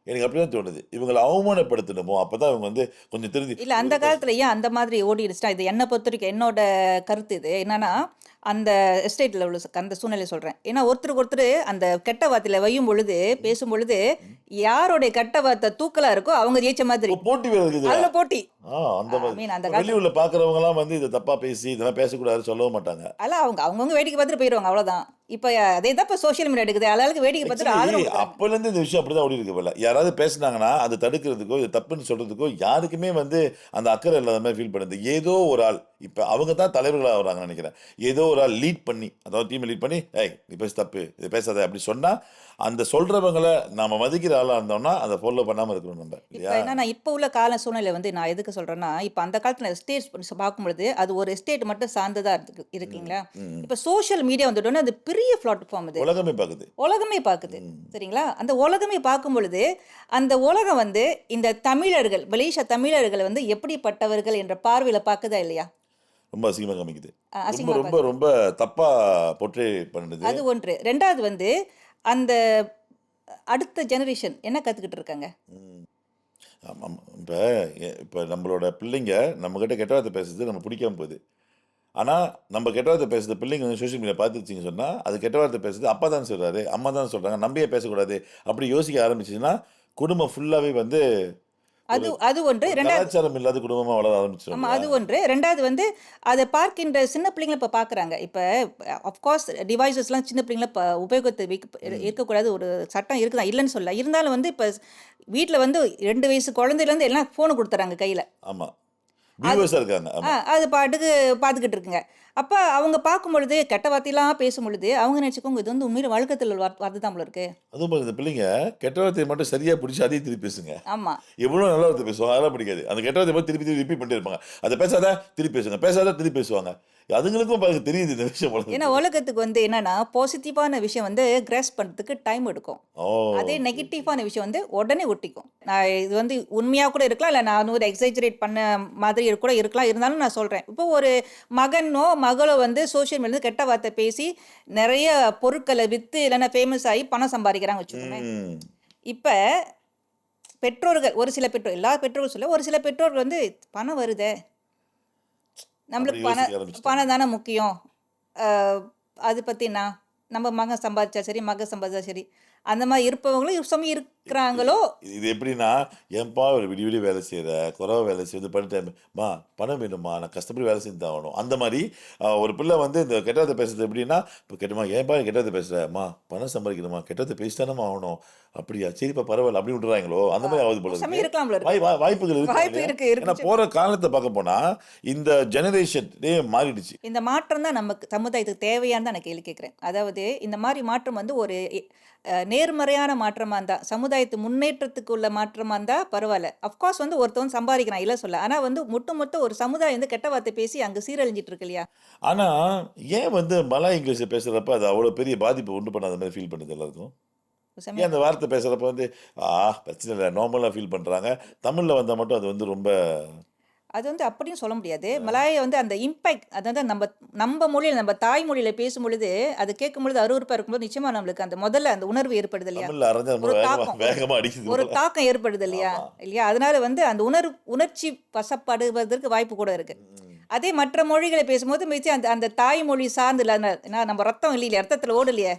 எனக்கு அப்படிதான் தோணுது. இவங்கள அவமானப்படுத்தணுமோ? அப்பதான் இவங்க வந்து கொஞ்சம் திருந்தி இல்ல அந்த காலத்துல ஏன் அந்த மாதிரி ஓடிடுச்சுன்னா, இது என்ன பொறுத்தவரைக்கும் என்னோட கருத்து இது. என்னன்னா, அந்த எஸ்டேட்ல உள்ள அந்த சூழ்நிலையை சொல்றேன். ஏன்னா ஒருத்தருக்கு ஒருத்தர் அந்த கெட்ட வார்த்தையில வையும் பொழுது, பேசும் பொழுது, யாருடைய கெட்ட வார்த்தை தூக்கலா இருக்கோ அவங்க ஜெயிச்ச மாதிரி. போட்டி வேற இருக்குது. அதுல போட்டி. அந்த மாதிரி. மீன் அந்த வெளியூர்ல பார்க்குறவங்கலாம் வந்து இதை தப்பா பேசி இதெல்லாம் பேசக்கூடாதுன்னு சொல்லவும் மாட்டாங்க. அதெல்லாம் அவங்கவங்க வேடிக்கை பார்த்துட்டு போயிடுவாங்க அவ்வளவுதான். இப்ப அதே தான் இப்ப சோஷியல் மீடியா எடுக்குது. ஆளாளுக்கு வேடிக்கை பார்த்துட்டு ஆக்சுவலி ஆதரவு கொடுக்குறாங்க. அப்போலேருந்து இந்த விஷயம் அப்படிதான் ஓடி இருக்கு போல. யாராவது பேசுனாங்கன்னா அதை தடுக்கிறதுக்கோ இது தப்புன்னு சொல்றதுக்கோ யாருக்குமே வந்து அந்த அக்கறை இல்லாத மாதிரி ஃபீல் பண்ணுது. ஏதோ ஒரு ஆள் இப்போ அவங்க தான் தலைவர்களாக வராங்கன்னு நினைக்கிறேன். ஏதோ ஒரு ஆள் லீட் பண்ணி, அதாவது டீமை லீட் பண்ணி, நீ பேச தப்பு, இது பேசாத அப்படி சொன்னா அந்த சொல்றவங்களை நாம மதிக்கிற ஆளா இருந்தோம்னா அதை ஃபாலோ பண்ணாம இருக்கணும் நம்ம இப்ப இல்லையா? என்னன்னா இப்ப உள்ள கால சூழ்நிலை வந்து நான் எதுக்கு சொல்றேன்னா, இப்ப அந்த காலத்துல எஸ்டேட் பார்க்கும்பொழுது அது ஒரு எஸ்டேட் மட்டும் சார்ந்ததா இருக்குங்களா. இப்ப சோஷியல் மீடியா வந்துட்டோன்னா அது பெரிய பிளாட்ஃபார்ம் இது. உலகமே பார்க்குது. உலகமே பார்க்குது. சரிங்களா? அந்த உலகமே பார்க்கும் பொழுது, அந்த உலகம் வந்து இந்த தமிழர்கள், மலேசியா தமிழர்கள் வந்து எப்படிப்பட்டவர்கள் என்ற பார்வையில பார்க்குதா இல்லையா? ரொம்ப அசிங்கமா காமிக்குது. ரொம்ப அசிங்கமா ரொம்ப பார்க்குது. ரொம்ப தப்பா போர்ட்ரே பண்ணுது. அது ஒன்று. 2வது வந்து அந்த அடுத்த ஜெனரேஷன் என்ன கத்துக்கிட்டு இருக்காங்க? ம். ஆமாம். இப்போ நம்மளோட பிள்ளைங்க நம்மக்கிட்ட கெட்ட வார்த்தை பேசுறது நம்ம பிடிக்காம போகுது. ஆனால் நம்ம கெட்ட வார்த்தை பேசுறது பிள்ளைங்க வந்து சோஷியல் மீடியா பார்த்துச்சிங்க சொன்னால் அது கெட்ட வார்த்தை பேசுறது அப்பா தான் சொல்கிறாரு, அம்மா தான் சொல்கிறாங்க, நம்பியே பேசக்கூடாது அப்படி யோசிக்க ஆரம்பிச்சிச்சுன்னா குடும்பம் ஃபுல்லாகவே வந்து ஒரு அது ஒன்று. ஒரு 2வது கலாச்சாரம் இல்லாத குடும்பமாக வளர ஆரம்பிச்சிடும் ஆமா. இல்லையா? அது ஒன்று. 2வது வந்து அத பார்க்கின்ற சின்ன பிள்ளைங்களும் இப்ப பார்க்குறாங்க. இப்ப அஃப்கோர்ஸ் டிவைஸஸ்லாம் சின்ன பிள்ளைங்கள உபயோகத்தை இருக்கக்கூடாது ஒரு சட்டம் இருக்குதான். இல்லன்னு சொல்லல. இருந்தாலும் வந்து இப்ப வீட்ல வந்து 2 வயசு குழந்தையிலேருந்து எல்லாம் ஃபோன குடுத்துறாங்க கையில. ஆமாம். வியூவர்ஸாக இருக்காங்க. ஆமாம். அது பாட்டுக்கு பார்த்துக்கிட்டு இருக்குங்க. அப்ப அவங்க பார்க்கும்பொழுது, கெட்ட வார்த்தையெல்லாம் பேசும்பொழுது, அவங்க நினைச்சுக்கோங்க இது வந்து உண்மையில வழக்கத்துல வார்த்தை தான் போல இருக்கு. அதுவும் பாருங்க, இந்த பிள்ளைங்க கெட்ட வார்த்தையை மட்டும் சரியாக பிடிச்சி அதையும் திருப்பி பேசுங்க. ஆமா. எவ்வளோ நல்ல வார்த்தை பேசுவாங்க அதெல்லாம் பிடிக்காது. அந்த கெட்ட வார்த்தை மட்டும் திருப்பி திருப்பி ரிப்பீட் பண்ணிட்டே இருப்பாங்க. அதை பேசாத திருப்பி பேசுங்க, பேசாத திருப்பி பேசுவாங்க. அதுங்களுக்கும் பாருங்க தெரியுது இந்த விஷயம் போல ஏன்னா இருக்கு. உலகத்துக்கு வந்து என்னன்னா, பாசிட்டிவான விஷயம் வந்து கிராஸ்ப் பண்றதுக்கு டைம் எடுக்கும். ஓ அதே நெகட்டிவான விஷயம் வந்து உடனே ஒட்டிக்கும். நான் இது வந்து உண்மையா கூட இருக்கலாம். இல்ல நான் ஒரு எக்ஸாஜரேட் பண்ண மாதிரி கூட இருக்கலாம். இருந்தாலும் நான் சொல்றேன். இப்போ ஒரு மகனோ, மகளோ வந்து சோஷியல் மீடியால கெட்ட வார்த்தை பேசி நிறைய பொருட்களை வித்து இல்லைன்னா ஃபேமஸ் ஆகி பணம் சம்பாதிக்கிறாங்க வச்சுக்கோங்களேன். ம். இப்ப பெற்றோர்கள் ஒரு சில பெற்றோர் எல்லா பெற்றோர்கள் சொல்ல ஒரு சில பெற்றோர்கள் வந்து பணம் வருதே அப்படி நம்மளுக்கு யோசிக்க ஆரம்பிச்சிட்டாங்க. பணம் தானே முக்கியம். அஹ், அது பத்தி நம்ம மகன் சம்பாதிச்சா சரி மகன் சம்பாதிச்சா சரி அந்த மாதிரி இருப்பவங்களும் சுமி இருக்கிறாங்களோ. இது எப்படின்னா, ஏன்பா ஒரு விடிய விடிய வேலை செய்கிற, குறைவா வேலை செய்யுது பண்ணிட்டேன்மா, பணம் வேணுமா, நான் கஷ்டப்பட்டு வேலை செஞ்சு தான் ஆகணும். அந்த மாதிரி ஒரு பிள்ளை வந்து இந்த கெட்டதை பேசுறது எப்படின்னா, இப்போ கேட்டமா ஏன்பா கெட்டதை பேசுகிறேம்மா, பணம் சம்பாதிக்கணுமா, கெட்டதை பேசித்தானமா ஆகணும். அப்படியா சரிப்பா பரவாயில்ல அப்படி விட்டுறாங்களோ அந்த மாதிரி ஆகுது போல சுமி இருக்கு. இருக்கலாம் போல இருக்கு. வாய்ப்புகள் இருக்கு வாய்ப்பு இல்லையா? இருக்கு ஏன்னா இருக்கு. போகிற காலத்தை பார்க்க போனால் இந்த ஜெனரேஷனே மாறிடுச்சு. இந்த மாற்றம் தான் நமக்கு சமுதாயத்துக்கு தேவையான்னு தான் நான் கேள்வி கேட்குறேன். அதாவது இந்த மாதிரி மாற்றம் வந்து ஒரு நேர்மறையான மாற்றமாக இருந்தால் சமுதாயத்து முன்னேற்றத்துக்கு உள்ள மாற்றமாக இருந்தால் பரவாயில்ல. அஃப்கோர்ஸ் வந்து ஒருத்தவன் சம்பாதிக்கிறான் இல்லை சொல்ல. ஆனால் வந்து மொத்த ஒரு சமுதாயம் வந்து கெட்ட வார்த்தை பேசி அங்கே சீரழிஞ்சிட்டு இருக்கு இல்லையா? ஆனால் ஏன் வந்து மலாய் இங்கிலீஷ் பேசுகிறப்ப அது அவ்வளோ பெரிய பாதிப்பு உண்டு பண்ணாத மாதிரி ஃபீல் பண்ணுது எல்லாருக்கும்? ஒரு ஏன் சமயம் அந்த வார்த்தை பேசுகிறப்ப வந்து பிரச்சனை இல்லை நார்மலாக ஃபீல் பண்ணுறாங்க, தமிழில் வந்தால் மட்டும் அது வந்து ரொம்ப அது வந்து அப்படியும் சொல்ல முடியாது. மலாயை வந்து அந்த இம்பேக்ட் அதாவது நம்ம மொழியில் நம்ம தாய்மொழியில பேசும்பொழுது அது கேட்கும்பொழுது அருவருப்பாக இருக்கும்போது நிச்சயமா நம்மளுக்கு அந்த முதல்ல அந்த உணர்வு ஏற்படுது இல்லையா? தமிழில் அரைஞ்சா ரொம்ப ஒரு வேகமாக தாக்கம் வேகமாக அடிக்குது ஒரு போல. தாக்கம் ஏற்படுது இல்லையா? ஆமாம். இல்லையா? அதனால வந்து அந்த உணர்ச்சி வசப்படுவதற்கு வாய்ப்பு கூட இருக்கு. அதே மற்ற மொழிகளை பேசும்போது மிச்ச அந்த அந்த தாய்மொழி சார்ந்து இல்லாத ஏன்னா நம்ம ரத்தம் இல்லையே ரத்தத்தில் ஓடலையே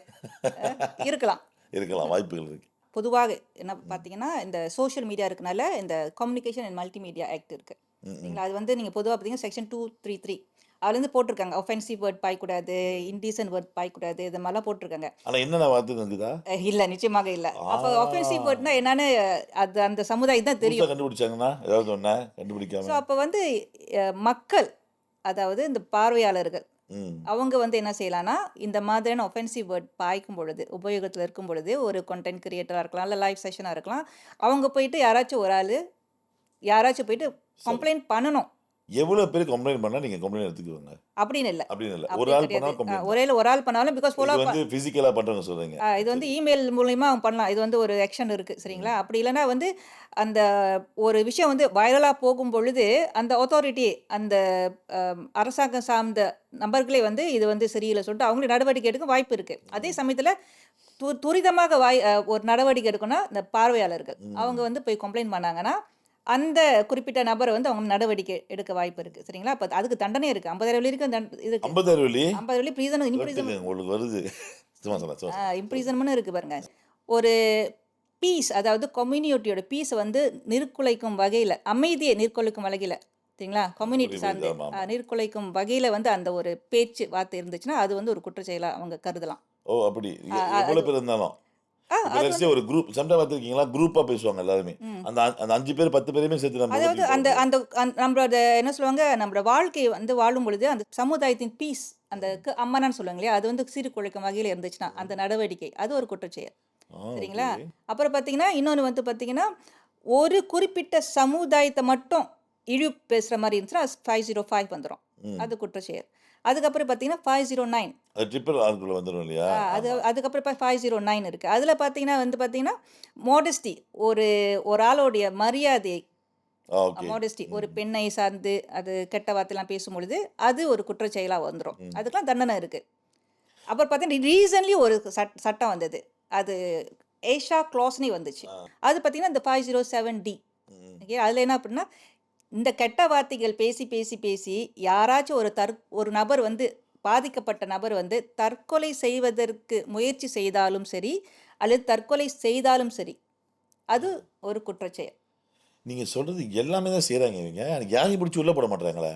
இருக்கலாம். இருக்கலாம் வாய்ப்புகள் இருக்கு. பொதுவாக என்ன பார்த்தீங்கன்னா இந்த சோஷியல் மீடியா இருக்கனால இந்த கம்யூனிகேஷன் அண்ட் மல்டிமீடியா ஆக்ட் இருக்குது சரிங்களா. அது வந்து நீங்கள் பொதுவாக பார்த்தீங்கன்னா செக்ஷன் 233 அதுலேருந்து போட்டிருக்காங்க. ஒஃபென்சிவ் வேர்ட் பாய்க்கூடாது, இன்டீசன்ட் வேர்ட் பாய்க்கூடாது, இது மாதிரிலாம் போட்டிருக்காங்க. ஆனா என்னென்ன வார்த்தை இருக்குதா? இல்லை, நிச்சயமாக இல்லை. அப்போ ஒஃபென்சிவ் வேர்ட்னா என்னன்னு அது அந்த சமுதாயம் தான் புதுசா தெரியும். கண்டுபிடிச்சாங்கன்னா ஏதாவது ஒண்ணா ஸோ கண்டுபிடிக்காம அப்போ வந்து மக்கள், அதாவது இந்த பார்வையாளர்கள், ம் அவங்க வந்து என்ன செய்யலாம்னா இந்த மாதிரியான ஒஃபென்சிவ் வேர்ட் பாய்க்கும் பொழுது, உபயோகத்தில் இருக்கும் பொழுது, ஒரு கண்டென்ட் கிரியேட்டராக இருக்கலாம், இல்லை லைவ் செஷனாக இருக்கலாம், அவங்க போயிட்டு யாராச்சும் போயிட்டு கம்ப்ளைண்ட் பண்ணணும் எவ்வளவு பேர் கம்ப்ளைண்ட் பண்ணா நீங்க கம்ப்ளைண்ட் எடுத்துக்குவாங்க? அப்படின்னு இல்லை. அப்படின்னு இல்ல. ஒரு அப்படி ஆள் கிடையாது. பண்ணாலும் கம்ப்ளைண்ட். ஒரு ஆள் பண்ணாலும் பிகாஸ் இது வந்து பிசிக்கலா பண்றவங்க சொல்றீங்க. இது வந்து இமெயில் மூலியமா அவங்க பண்ணலாம். இது வந்து ஒரு ஆக்ஷன் இருக்கு சரிங்களா. அப்படி இல்லைன்னா வந்து அந்த ஒரு விஷயம் வந்து வைரலாக போகும் பொழுது அந்த அத்தாரிட்டி, அந்த அரசாங்கம் சார்ந்த நபர்களே வந்து இது வந்து சரியில்லை சொல்லிட்டு அவங்களே நடவடிக்கை எடுக்க வாய்ப்பு இருக்கு. அதே சமயத்தில் துரிதமாக ஒரு நடவடிக்கை எடுக்கணும்னா இந்த பார்வையாளர்கள் அவங்க வந்து போய் கம்ப்ளைண்ட் பண்ணாங்கன்னா அந்த குறிப்பிட்ட நபரை வந்து அவங்க நடவடிக்கை எடுக்க வாய்ப்பு இருக்கு சரிங்களா. அப்போ அதுக்கு தண்டனை இருக்கு. 50,000 இருக்கு இருக்கு. 50 வழி 50 ப்ரீசன் உங்களுக்கு வருது. சும்மா சொல்ல. இம்ப்ரீசன்மெண்ட் இருக்கு பாருங்க. ஒரு பீஸ், அதாவது கம்யூனிட்டியோட பீஸ் வந்து நிர்குலைக்கும் வகையில், அமைதியை நிர்குலைக்கும் வகையில் சரிங்களா, கம்யூனிட்டி சார்ந்து ஆமா, ஆமா. நிர்குலைக்கும் வகையில் வந்து அந்த ஒரு பேச்சு வார்த்தை இருந்துச்சுன்னா அது வந்து ஒரு குற்றச்செயலாக அவங்க கருதலாம். ஓ அப்படி எவ்வளவு பேர் இருந்தாலும் ஒரு குரூப் சண்டை பார்த்துருக்கீங்களா? குரூப்பா பேசுவாங்க எல்லாருமே. அந்த அந்த 5 பேர் 10 பேருமே சேர்த்து நம்ம அதாவது அந்த அந்த நம்மளோட என்ன சொல்லுவாங்க, நம்மளோட வாழ்க்கையை வந்து வாழும் பொழுது அந்த சமுதாயத்தின் பீஸ், அந்த அம்மனான்னு சொல்லுவாங்க இல்லையா, அது வந்து சீர்குலைக்கும் வகையில் இருந்துச்சுன்னா அந்த நடவடிக்கை அது ஒரு குற்றச்செயல் சரிங்களா. அப்புறம் பார்த்தீங்கன்னா இன்னொன்று வந்து பார்த்தீங்கன்னா ஒரு குறிப்பிட்ட சமுதாயத்தை மட்டும் இழிவு பேசுகிற மாதிரி இருந்துச்சுன்னா 505 வந்துடும், அது குற்றச்செயல். அதுக்கப்புறம் பார்த்தீங்கன்னா 509 ட்ரிபிள் ஆர்க்குள்ள வந்துடும் இல்லையா? அதுக்கப்புறம் இப்போ 509 இருக்குது. அதில் பார்த்தீங்கன்னா வந்து பார்த்தீங்கன்னா மாடஸ்டி, ஒரு ஆளோடைய மரியாதை, மாடஸ்டி, ஒரு பெண்ணை சார்ந்து அது கெட்ட வார்த்தைலாம் பேசும்பொழுது அது ஒரு குற்றச்செயலாக வந்துடும். அதுக்கெலாம் தண்டனை இருக்குது. அப்புறம் பார்த்தீங்கன்னா ரீசன்ட்லி ஒரு சட்டம் வந்தது, அது ஏஷா க்ளாஸ்னி வந்துச்சு. அது பார்த்தீங்கன்னா இந்த 507D. ஓகே, அதில் என்ன அப்படின்னா இந்த கெட்ட வார்த்தைகள் பேசி பேசி பேசி யாராச்சும் ஒரு நபர் வந்து பாதிக்கப்பட்ட நபர் வந்து தற்கொலை செய்வதற்கு முயற்சி செய்தாலும் சரி அல்லது தற்கொலை செய்தாலும் சரி அது ஒரு குற்றச்செயல். நீங்க சொல்றது எல்லாமே தான் செய்றாங்க இவங்க. எனக்கு யாரையும் பிடிச்சி உள்ள போட மாட்டாங்களே.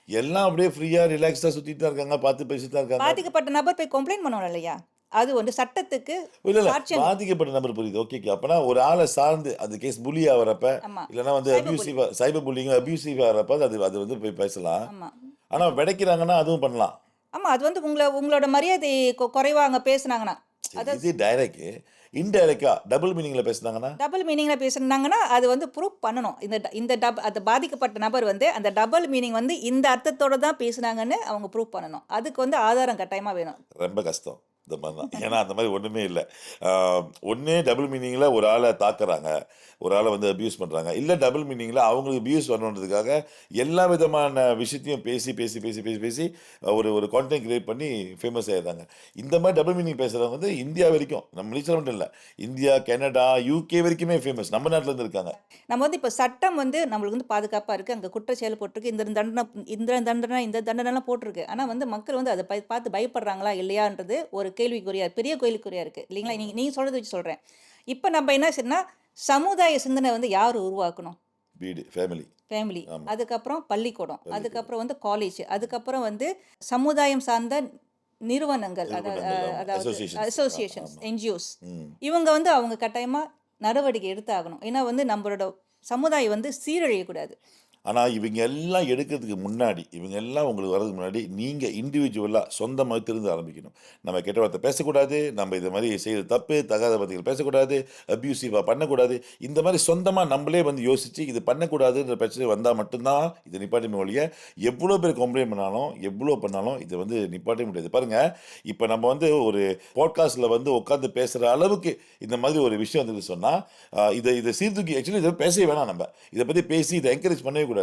எல்லாம் அப்படியே ஃப்ரீயா ரிலாக்ஸ்டா சுத்திட்டு தான் இருக்காங்க, பார்த்து பேசிட்டு தான் இருக்காங்க. பாதிக்கப்பட்ட நபர் போய் கம்ப்ளைண்ட் பண்ணணும் இல்லையா, அது வந்து சட்டத்துக்கு இல்ல சாட்சியம். பாதிக்கப்பட்ட நபர் புரியுது. ஓகே அப்பனா ஒரு ஆளை சார்ந்து அந்த கேஸ் புலி ஆகிறப்ப, ஆமா, இல்லைன்னா வந்து அபியூசிவா சைபர் புல்லிங் அபியூசிவ் ஆகிறப்ப அது வந்து போய் பேசலாம். ஆமா ஆனா விடைக்கிறாங்கன்னா அதுவும் பண்ணலாம். ஆமா, அது வந்து உங்களோட மரியாதை குறைவா அங்க பேசுனாங்கன்னா, இது டைரக்ட். இன்டைரக்டா டபுள் மீனிங்ல பேசுனாங்கன்னா, டபுள் மீனிங்ல பேசுனாங்கன்னா அது வந்து ப்ரூவ் பண்ணணும். அந்த பாதிக்கப்பட்ட நபர் வந்து அந்த டபுள் மீனிங் வந்து இந்த அர்த்தத்தோட தான் பேசுனாங்கன்னு அவங்க ப்ரூவ் பண்ணணும். அதுக்கு வந்து ஆதாரம் கட்டாயமா வேணும். ரொம்ப கஷ்டம் இந்த மாதிரி தான். ஏன்னா அந்த மாதிரி ஒன்றுமே இல்லை. ஒன்று டபுள் மீனிங்கில் ஒரு ஆளை தாக்குறாங்க, ஒரு ஆளை வந்து அபியூஸ் பண்ணுறாங்க, இல்லை டபுள் மீனிங்கில் அவங்களுக்கு அபியூஸ் வரணுன்றதுக்காக எல்லா விதமான விஷயத்தையும் பேசி பேசி பேசி பேசி பேசி ஒரு கான்டென்ட் கிரியேட் பண்ணி ஃபேமஸ் ஆகிடுறாங்க. இந்த மாதிரி டபுள் மீனிங் பேசுகிறவங்க வந்து இந்தியா வரைக்கும், நம்ம மலேசியா மட்டும் இல்லை, இந்தியா, கனடா, யூகே வரைக்குமே ஃபேமஸ், நம்ம நாட்டிலேருந்து இருக்காங்க. நம்ம வந்து இப்போ சட்டம் வந்து நம்மளுக்கு வந்து பாதுகாப்பாக இருக்குது, அங்கே குற்றச்செயல் போட்டிருக்கு, இந்த தண்டனைலாம் போட்டிருக்கு. ஆனால் வந்து மக்கள் வந்து அதை பார்த்து பயப்படுறாங்களா இல்லையான்றது ஒரு கேள்விக்குறியா, பெரிய கேள்விக்குறியா இருக்குது இல்லைங்களா. நீங்கள் சொல்கிறத வச்சு சொல்கிறேன். இப்போ நம்ம என்ன செய்யணும்னா சமுதாய சிந்தனை வந்து யார் உருவாக்கணும்? வீடு, ஃபேமிலி, அதுக்கப்புறம் பள்ளிக்கூடம், அதுக்கப்புறம் வந்து காலேஜ், அதுக்கப்புறம் வந்து சமுதாயம் சார்ந்த நிறுவனங்கள், அதாவது அசோசியேஷன்ஸ், என்ஜிஓஸ், இவங்க வந்து அவங்க கட்டாயமாக நடவடிக்கை எடுத்தாகணும். ஏன்னா வந்து நம்மளோட சமுதாயம் வந்து சீரழியக்கூடாது. ஆனால் இவங்க எல்லாம் எடுக்கிறதுக்கு முன்னாடி, இவங்க எல்லாம் உங்களுக்கு வர்றதுக்கு முன்னாடி நீங்கள் இண்டிவிஜுவலாக சொந்தமாக திருந்து ஆரம்பிக்கணும். நம்ம கெட்ட வார்த்தை பேசக்கூடாது, நம்ம இது மாதிரி செய்கிற தப்பு, தகாத வார்த்தைகள் பேசக்கூடாது, அப்யூசிவாக பண்ணக்கூடாது. இந்த மாதிரி சொந்தமாக நம்மளே வந்து யோசித்து இது பண்ணக்கூடாதுன்ற பிரச்சனை வந்தால் மட்டும்தான் இது நிப்பாட்டமே ஒழிய, எவ்வளோ பேர் கம்ப்ளைண்ட் பண்ணாலும் எவ்வளோ பண்ணாலும் இதை வந்து நிப்பாட்டவே முடியாது. பாருங்கள், இப்போ நம்ம வந்து ஒரு பாட்காஸ்ட்டில் வந்து உட்காந்து பேசுகிற அளவுக்கு இந்த மாதிரி ஒரு விஷயம் வந்து சொன்னால் இதை சீர்தூக்கி, ஆக்சுவலி இதை பேசவே வேணாம். நம்ம இதை பற்றி பேசி இதை என்கரேஜ் பண்ணவே கூடாது.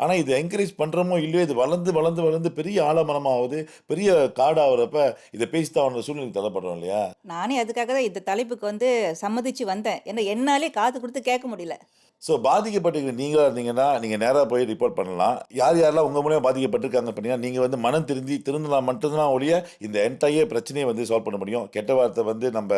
ஆனால் இது என்கரேஜ் பண்ணுறோமோ இல்லையோ, இது வளர்ந்து வளர்ந்து வளர்ந்து பெரிய ஆலமரமாவது, பெரிய காடாகிறப்ப இதை பேசித்தான் சூழ்நிலை தள்ளப்படுறோம் இல்லையா. நானே அதுக்காக தான் இந்த தலைப்புக்கு வந்து சம்மதிச்சு வந்தேன். ஏன்னா என்னாலே காது கொடுத்து கேட்க முடியல. ஸோ பாதிக்கப்பட்டிருக்கிற நீங்களா இருந்தீங்கன்னா நீங்கள் நேராக போய் ரிப்போர்ட் பண்ணலாம். யார் யாரெல்லாம் உங்கள் மூலியம் பாதிக்கப்பட்டிருக்காங்க பார்த்தீங்கன்னா நீங்கள் வந்து மனம் திருந்தினா மட்டும்தான் ஒழிய இந்த என்டையர் பிரச்சனையை வந்து சால்வ் பண்ண முடியும். கெட்ட வார்த்தை வந்து நம்ம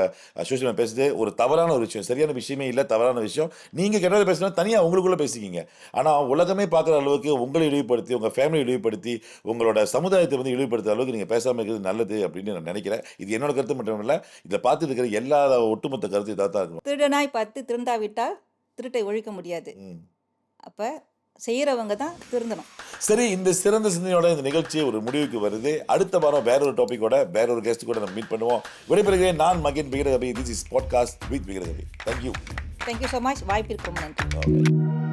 சோஷியல் மீடியா பேசுறது ஒரு தவறான ஒரு விஷயம், சரியான விஷயமே இல்லை, தவறான விஷயம். நீங்கள் கெட்ட வார்த்தை பேசினா தனியாக உங்களுக்குள்ளே பேசிக்கிங்க. ஆனால் உலகமே பார்க்குற அளவுக்கு உங்களை இழிவுபடுத்தி, உங்கள் ஃபேமிலி இழிவுபடுத்தி, உங்களோட சமுதாயத்தை வந்து இழிவுபடுத்துற அளவுக்கு நீங்கள் பேசாமல் இருக்கிறது நல்லது அப்படின்னு நான் நினைக்கிறேன். இது என்னோட கருத்து மட்டும் இல்லை, இதை பார்த்துட்டு இருக்கிற எல்லா ஒட்டுமொத்த கருத்து இதாக தான் இருக்கும். திருடனாய் பார்த்து திருந்தாவிட்டால் திருட்டை ஒழிக்க முடியாது. அப்போ செய்கிறவங்க தான் திருந்தணும். சரி, இந்த சிறந்த சிந்தனையோட இந்த நிகழ்ச்சி ஒரு முடிவுக்கு வருது. அடுத்த வாரம் வேற ஒரு டாபிக்கோட வேற ஒரு கெஸ்ட் கூட நம்ம மீட் பண்ணுவோம். விடைபெறுகிறேன். நான் மகன் Vikatakavi. This is podcast with Vikatakavi. Thank you. Thank you so much. வாய்ப்பிற்கும் நன்றி.